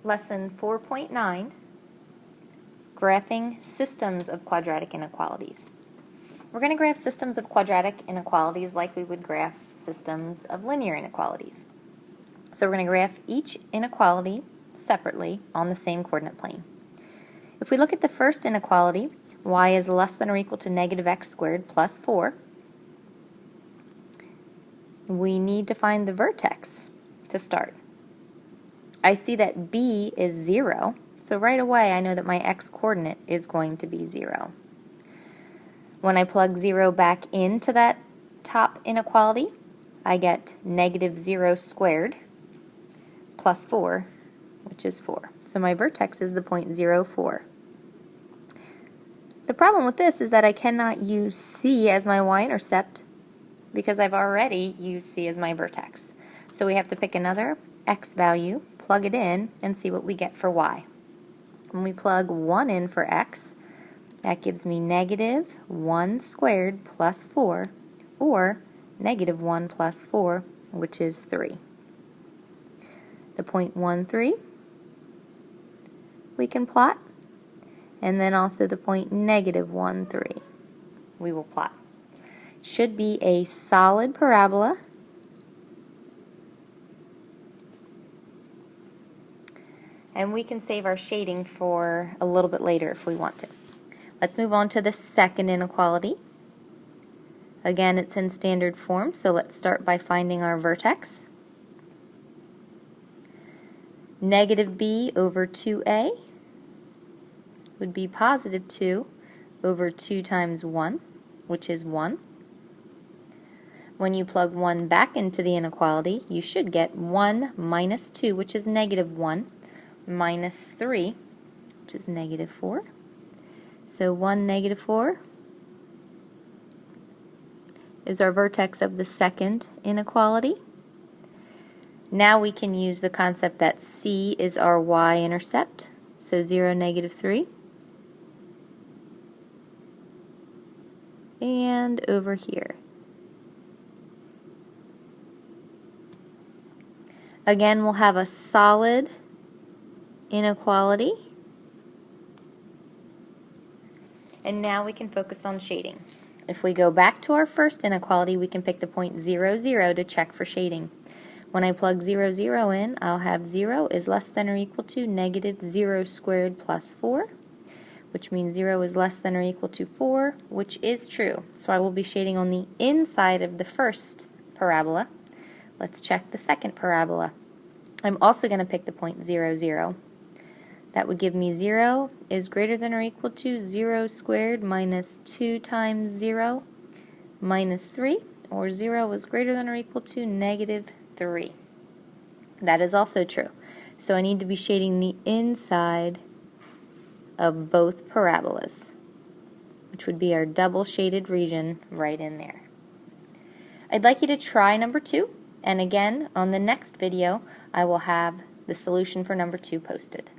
Lesson 4.9, Graphing Systems of Quadratic Inequalities. We're going to graph systems of quadratic inequalities like we would graph systems of linear inequalities. So we're going to graph each inequality separately on the same coordinate plane. If we look at the first inequality, y is less than or equal to negative x squared plus 4, we need to find the vertex to start. I see that b is 0, so right away I know that my x-coordinate is going to be 0. When I plug 0 back into that top inequality, I get negative 0 squared plus 4, which is 4. So my vertex is the point 0, 4. The problem with this is that I cannot use c as my y-intercept because I've already used c as my vertex. So we have to pick another x value, plug it in, and see what we get for y. When we plug 1 in for x, that gives me negative 1 squared plus 4, or negative 1 plus 4, which is 3. The point 1, 3 we can plot, and then also the point negative 1, 3 we will plot. It should be a solid parabola, and we can save our shading for a little bit later if we want to. Let's move on to the second inequality. Again, it's in standard form, so let's start by finding our vertex. Negative b over 2a would be positive 2 over 2 times 1, which is 1. When you plug 1 back into the inequality, you should get 1 minus 2, which is negative 1, minus 3, which is negative 4. So 1, negative 4 is our vertex of the second inequality. Now we can use the concept that c is our y-intercept. So 0, negative 3. And over here. Again, we'll have a solid inequality. And now we can focus on shading. If we go back to our first inequality, we can pick the point 0, 0 to check for shading. When I plug 0, 0 in, I'll have 0 is less than or equal to negative 0 squared plus 4, which means 0 is less than or equal to 4, which is true. So I will be shading on the inside of the first parabola. Let's check the second parabola. I'm also going to pick the point 0, 0. That would give me 0 is greater than or equal to 0 squared minus 2 times 0 minus 3, or 0 is greater than or equal to negative 3. That is also true. So I need to be shading the inside of both parabolas, which would be our double shaded region right in there. I'd like you to try number 2, and again, on the next video, I will have the solution for number 2 posted.